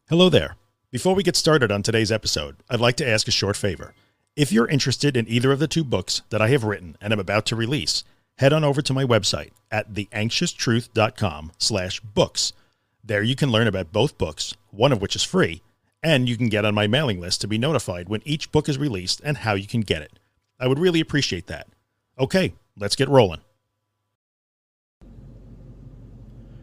Hello there. Before we get started on today's episode, I'd like to ask a short favor. If you're interested in either of the two books that I have written and am about to release, head on over to my website at theanxioustruth.com/books. There you can learn about both books, one of which is free, and you can get on my mailing list to be notified when each book is released and how you can get it. I would really appreciate that. Okay, let's get rolling.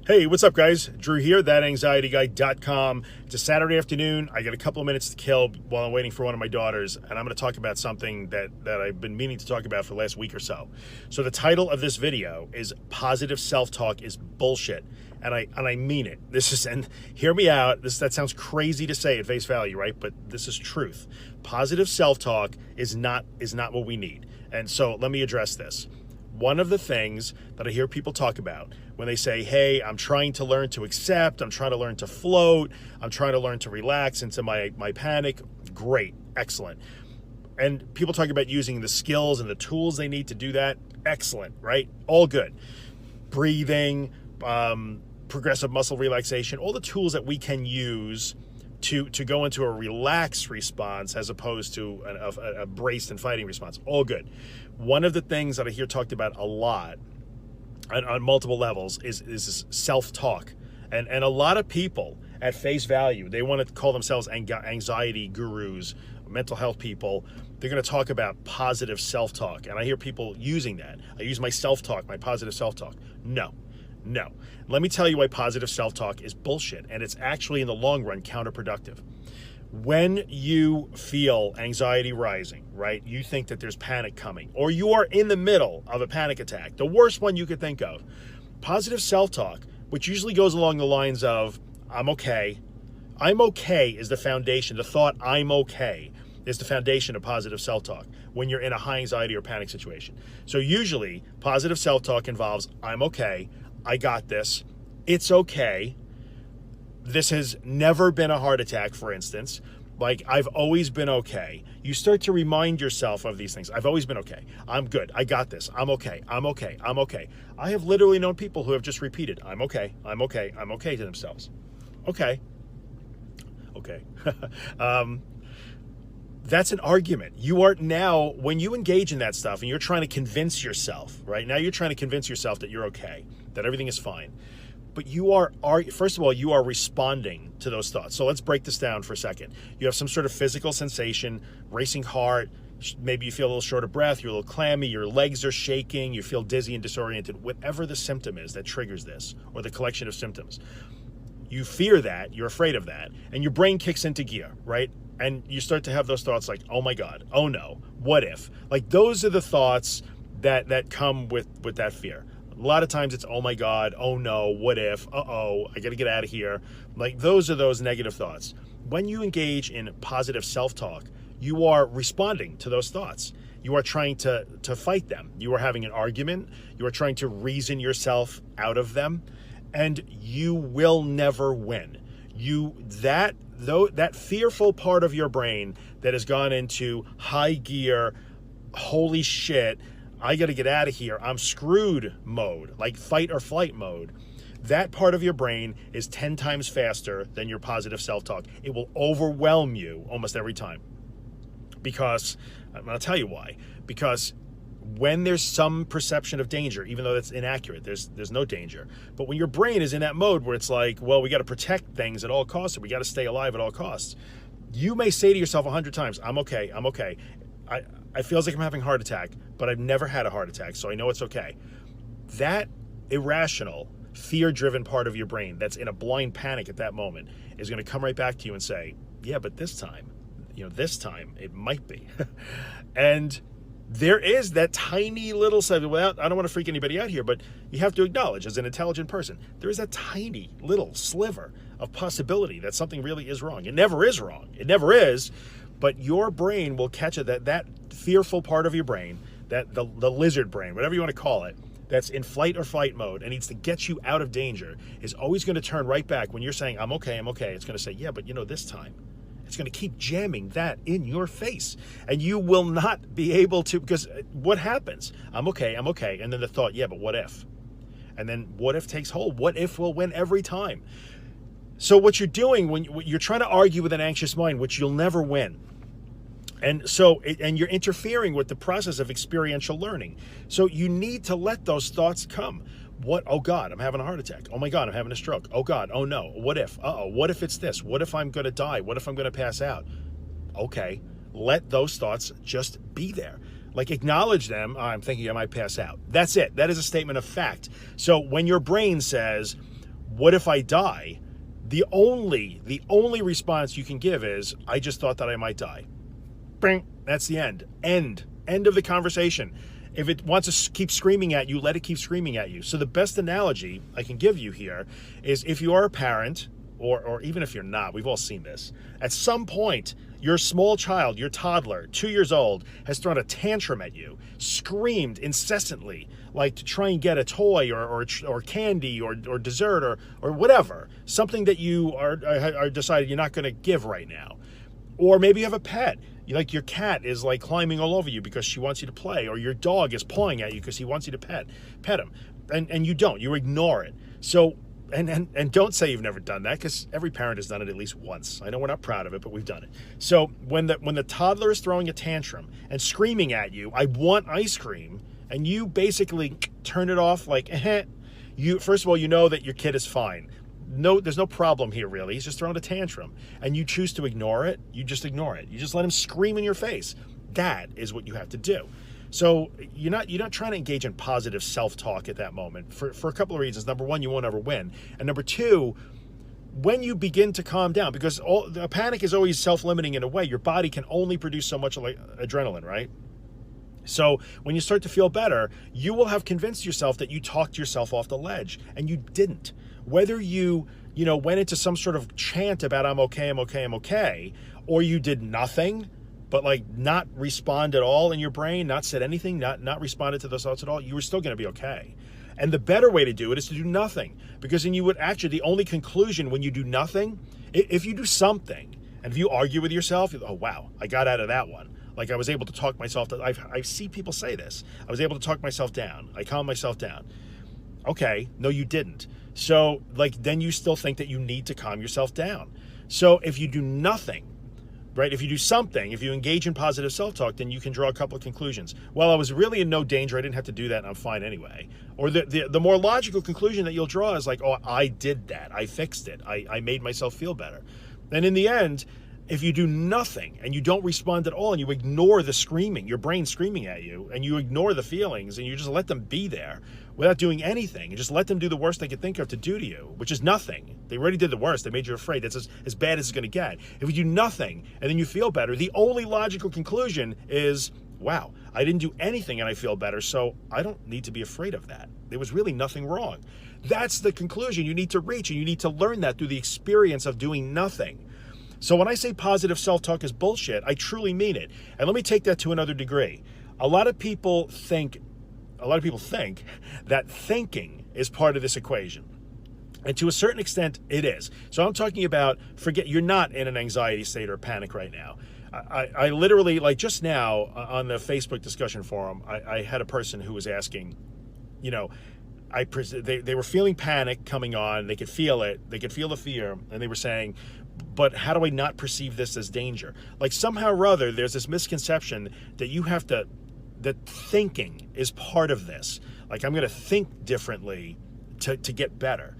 Hey, what's up, guys? Drew here, thatanxietyguy.com. It's a Saturday afternoon. I got a couple of minutes to kill while I'm waiting for one of my daughters, and I'm going to talk about something that I've been meaning to talk about for the last week or so. So the title of this video is Positive Self-Talk is Bullshit, and I mean it. And hear me out. That sounds crazy to say at face value, right? But this is truth. Positive self-talk is not what we need. And so let me address this. One of the things that I hear people talk about when they say, hey, I'm trying to learn to accept, I'm trying to learn to float, I'm trying to learn to relax into my panic, great, excellent. And people talk about using the skills and the tools they need to do that, excellent, right? All good. Breathing, progressive muscle relaxation, all the tools that we can use to go into a relaxed response as opposed to a braced and fighting response, all good. One of the things that I hear talked about a lot on multiple levels is self-talk. And a lot of people at face value, they want to call themselves anxiety gurus, mental health people. They're going to talk about positive self-talk. And I hear people using that. I use my self-talk, my positive self-talk. No. Let me tell you why positive self-talk is bullshit. And it's actually, in the long run, counterproductive. When you feel anxiety rising, right, you think that there's panic coming, or you are in the middle of a panic attack, the worst one you could think of, positive self-talk, which usually goes along the lines of, I'm okay. I'm okay is the foundation. The thought, I'm okay, is the foundation of positive self-talk when you're in a high anxiety or panic situation. So usually, positive self-talk involves, I'm okay, I got this, it's okay. This has never been a heart attack, for instance. Like, I've always been okay. You start to remind yourself of these things. I've always been okay. I'm good. I got this. I'm okay. I'm okay. I'm okay. I have literally known people who have just repeated, I'm okay. I'm okay. I'm okay to themselves. Okay. That's an argument. You are now, when you engage in that stuff and you're trying to convince yourself, right? Now you're trying to convince yourself that you're okay, that everything is fine. But you are first of all, you are responding to those thoughts. So let's break this down for a second. You have some sort of physical sensation, racing heart, maybe you feel a little short of breath, you're a little clammy, your legs are shaking, you feel dizzy and disoriented, whatever the symptom is that triggers this, or the collection of symptoms. You fear that, you're afraid of that, and your brain kicks into gear, right? And you start to have those thoughts like, oh my God, oh no, what if? Like, those are the thoughts that come with that fear. A lot of times it's, oh my God, oh no, what if, uh-oh, I got to get out of here. Like, those are those negative thoughts. When you engage in positive self-talk, you are responding to those thoughts. You are trying to fight them. You are having an argument. You are trying to reason yourself out of them, and you will never win. That fearful part of your brain that has gone into high gear, holy shit, I got to get out of here, I'm screwed mode, like fight or flight mode. That part of your brain is 10 times faster than your positive self-talk. It will overwhelm you almost every time. Because, I'll tell you why. Because when there's some perception of danger, even though that's inaccurate, there's no danger. But when your brain is in that mode where it's like, well, we got to protect things at all costs, or we got to stay alive at all costs, you may say to yourself 100 times, I'm okay. I feels like I'm having a heart attack, but I've never had a heart attack, so I know it's okay. That irrational, fear-driven part of your brain that's in a blind panic at that moment is going to come right back to you and say, yeah, but this time it might be. And there is that tiny little side, well, I don't want to freak anybody out here, but you have to acknowledge, as an intelligent person, there is that tiny little sliver of possibility that something really is wrong. It never is wrong. It never is. But your brain will catch it, that fearful part of your brain, that the lizard brain, whatever you want to call it, that's in flight or fight mode and needs to get you out of danger, is always going to turn right back when you're saying, I'm okay. It's going to say, yeah, but this time. It's going to keep jamming that in your face. And you will not be able to, because what happens? I'm okay. And then the thought, yeah, but what if? And then what if takes hold? What if will win every time? So what you're doing when you're trying to argue with an anxious mind, which you'll never win. And so, and you're interfering with the process of experiential learning. So you need to let those thoughts come. What? Oh God, I'm having a heart attack. Oh my God, I'm having a stroke. Oh God, oh no. What if? Uh-oh, what if it's this? What if I'm going to die? What if I'm going to pass out? Okay, let those thoughts just be there. Like, acknowledge them. Oh, I'm thinking I might pass out. That's it. That is a statement of fact. So when your brain says, what if I die? The only response you can give is, I just thought that I might die. Bing. That's the end. End of the conversation. If it wants to keep screaming at you, let it keep screaming at you. So the best analogy I can give you here is, if you are a parent, or even if you're not, we've all seen this. At some point, your small child, your toddler, 2 years old, has thrown a tantrum at you, screamed incessantly, like to try and get a toy or candy or dessert or whatever, something that you are decided you're not going to give right now. Or maybe you have a pet. Like, your cat is like climbing all over you because she wants you to play, or your dog is pawing at you because he wants you to pet him, and you don't. You ignore it. So, and don't say you've never done that, because every parent has done it at least once. I know we're not proud of it, but we've done it. So when the toddler is throwing a tantrum and screaming at you, I want ice cream, and you basically turn it off like, you, first of all, you know that your kid is fine. No, there's no problem here, really. He's just throwing a tantrum. And you choose to ignore it, you just ignore it. You just let him scream in your face. That is what you have to do. So you're not trying to engage in positive self-talk at that moment for a couple of reasons. Number one, you won't ever win. And number two, when you begin to calm down, because the panic is always self-limiting in a way. Your body can only produce so much like adrenaline, right? So when you start to feel better, you will have convinced yourself that you talked yourself off the ledge, and you didn't. Whether you went into some sort of chant about I'm okay, I'm okay, I'm okay, or you did nothing, but like not respond at all in your brain, not said anything, not responded to those thoughts at all, you were still going to be okay. And the better way to do it is to do nothing, because then you would actually, the only conclusion when you do nothing, if you do something, and if you argue with yourself, oh wow, I got out of that one. Like, I was able to talk myself, I see people say this, I was able to talk myself down, I calmed myself down. Okay, no, you didn't. So, like, then you still think that you need to calm yourself down. So if you do nothing, right, if you do something, if you engage in positive self-talk, then you can draw a couple of conclusions. Well, I was really in no danger, I didn't have to do that, and I'm fine anyway. Or the more logical conclusion that you'll draw is like, oh, I did that, I fixed it, I made myself feel better. And in the end, if you do nothing and you don't respond at all, and you ignore the screaming, your brain screaming at you, and you ignore the feelings, and you just let them be there without doing anything, and just let them do the worst they could think of to do to you, which is nothing. They already did the worst. They made you afraid. That's as bad as it's going to get. If you do nothing and then you feel better, the only logical conclusion is, wow, I didn't do anything and I feel better, so I don't need to be afraid of that. There was really nothing wrong. That's the conclusion you need to reach, and you need to learn that through the experience of doing nothing. So when I say positive self-talk is bullshit, I truly mean it. And let me take that to another degree. A lot of people think that thinking is part of this equation. And to a certain extent, it is. So I'm talking about, you're not in an anxiety state or panic right now. I literally, like just now on the Facebook discussion forum, I had a person who was asking, they were feeling panic coming on. They could feel it. They could feel the fear. And they were saying, but how do I not perceive this as danger? Like, somehow or other, there's this misconception that that thinking is part of this. Like, I'm going to think differently to get better.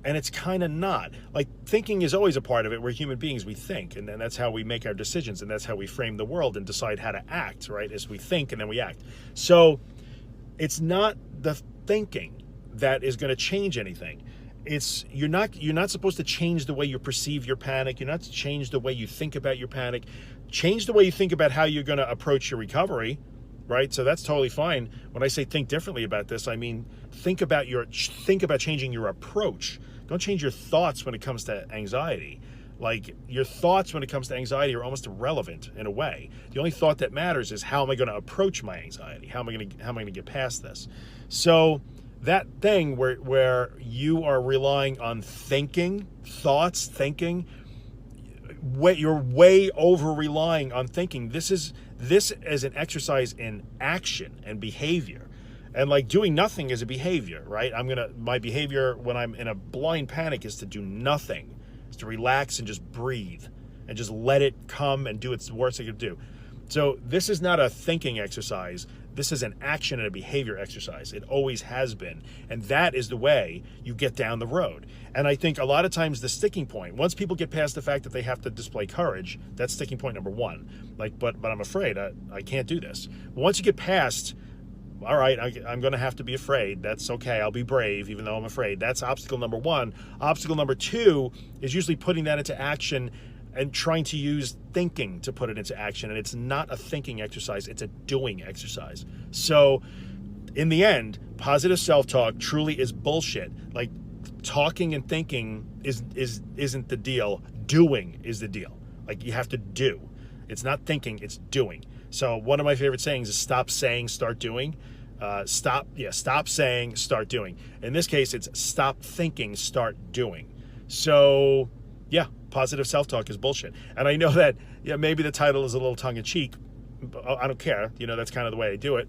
And it's kind of not. Like, thinking is always a part of it. We're human beings, we think, and that's how we make our decisions, and that's how we frame the world and decide how to act, right? As we think and then we act. So it's not the thinking that is going to change anything. You're not supposed to change the way you perceive your panic. You're not to change the way you think about your panic. Change the way you think about how you're going to approach your recovery, right? So that's totally fine. When I say think differently about this, I mean think about changing your approach. Don't change your thoughts when it comes to anxiety. Like, your thoughts when it comes to anxiety are almost irrelevant in a way. The only thought that matters is, how am I going to approach my anxiety? How am I going to get past this? So that thing where you are relying on thinking, you're way over relying on thinking. This is an exercise in action and behavior. And like, doing nothing is a behavior, right? My behavior when I'm in a blind panic is to do nothing. is to relax and just breathe and just let it come and do its worst it can do. So this is not a thinking exercise. This is an action and a behavior exercise. It always has been. And that is the way you get down the road. And I think a lot of times the sticking point, once people get past the fact that they have to display courage, that's sticking point number one. Like, but I'm afraid I can't do this. Once you get past, all right, I'm going to have to be afraid. That's okay. I'll be brave, even though I'm afraid. That's obstacle number one. Obstacle number two is usually putting that into action and trying to use thinking to put it into action. And it's not a thinking exercise, it's a doing exercise. So in the end, positive self-talk truly is bullshit. Like, talking and thinking isn't the deal. Doing is the deal. Like, you have to do. It's not thinking, it's doing. So one of my favorite sayings is stop saying, start doing. Stop saying, start doing. In this case, it's stop thinking, start doing. So yeah, positive self-talk is bullshit. And I know that, yeah, maybe the title is a little tongue-in-cheek. I don't care. You know, that's kind of the way I do it.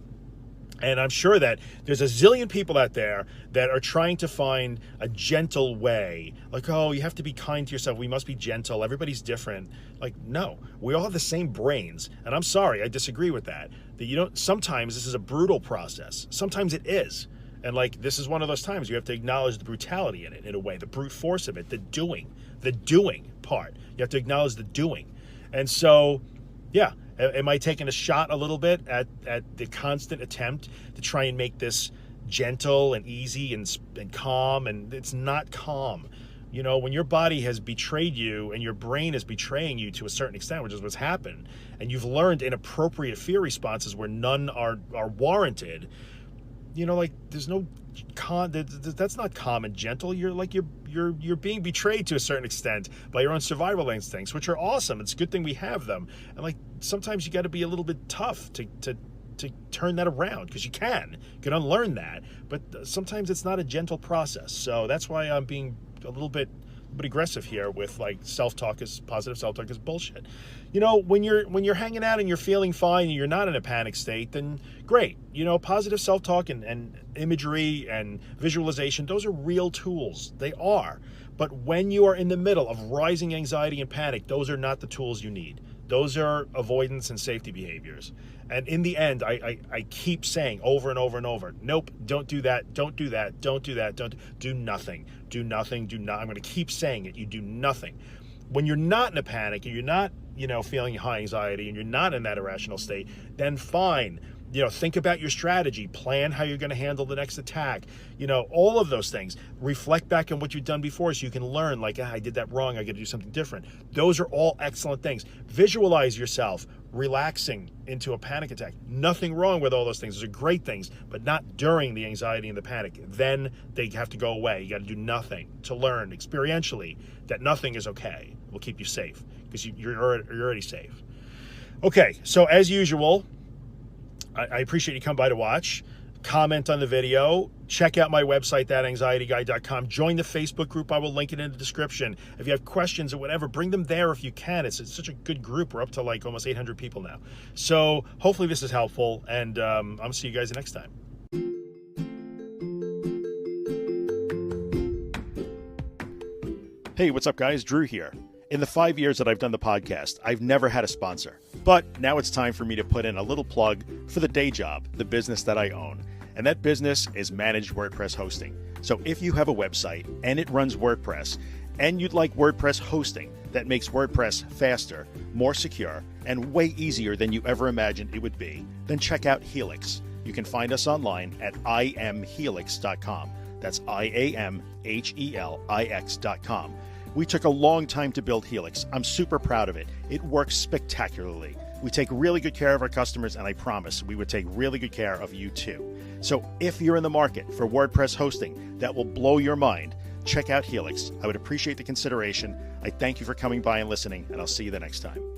And I'm sure that there's a zillion people out there that are trying to find a gentle way. Like, oh, you have to be kind to yourself. We must be gentle. Everybody's different. Like, no, we all have the same brains. And I'm sorry, I disagree with that. That you don't, sometimes this is a brutal process. Sometimes it is. And like, this is one of those times you have to acknowledge the brutality in it, in a way, the brute force of it, the doing part. You have to acknowledge the doing. And so, yeah, am I taking a shot a little bit at the constant attempt to try and make this gentle and easy and calm? And it's not calm. You know, when your body has betrayed you and your brain is betraying you to a certain extent, which is what's happened, and you've learned inappropriate fear responses where none are warranted, you know, like, there's no that's not calm and gentle. You're being betrayed to a certain extent by your own survival instincts, which are awesome. It's a good thing we have them. And like, sometimes you got to be a little bit tough to turn that around, because you can unlearn that, but sometimes it's not a gentle process. So that's why I'm being a little bit aggressive here with, like, positive self-talk is bullshit. You know, when you're hanging out and you're feeling fine and you're not in a panic state, then great. You know, positive self-talk and imagery and visualization, those are real tools. They are. But when you are in the middle of rising anxiety and panic, those are not the tools you need. Those are avoidance and safety behaviors. And in the end, I keep saying over and over and over, nope, don't do that, don't do that, don't do that, don't do nothing, do nothing, do not. I'm going to keep saying it. You do nothing. When you're not in a panic and you're not, you know, feeling high anxiety and you're not in that irrational state, then fine. You know, think about your strategy, plan how you're going to handle the next attack, you know, all of those things. Reflect back on what you've done before so you can learn, like, I did that wrong, I got to do something different. Those are all excellent things. Visualize yourself relaxing into a panic attack. Nothing wrong with all those things. Those are great things, but not during the anxiety and the panic. Then they have to go away. You got to do nothing to learn experientially that nothing is okay. It will keep you safe because you're already safe. Okay, so as usual, I appreciate you come by to watch. Comment on the video. Check out my website, thatanxietyguy.com. Join the Facebook group. I will link it in the description. If you have questions or whatever, bring them there if you can. It's such a good group. We're up to like almost 800 people now. So hopefully this is helpful, and I'm going to see you guys next time. Hey, what's up, guys? Drew here. In the 5 years that I've done the podcast, I've never had a sponsor. But now it's time for me to put in a little plug for the day job, the business that I own. And that business is managed WordPress hosting. So if you have a website and it runs WordPress, and you'd like WordPress hosting that makes WordPress faster, more secure, and way easier than you ever imagined it would be, then check out Helix. You can find us online at imhelix.com. That's IAMHELIX.com. We took a long time to build Helix. I'm super proud of it. It works spectacularly. We take really good care of our customers, and I promise we would take really good care of you too. So if you're in the market for WordPress hosting that will blow your mind, check out Helix. I would appreciate the consideration. I thank you for coming by and listening, and I'll see you the next time.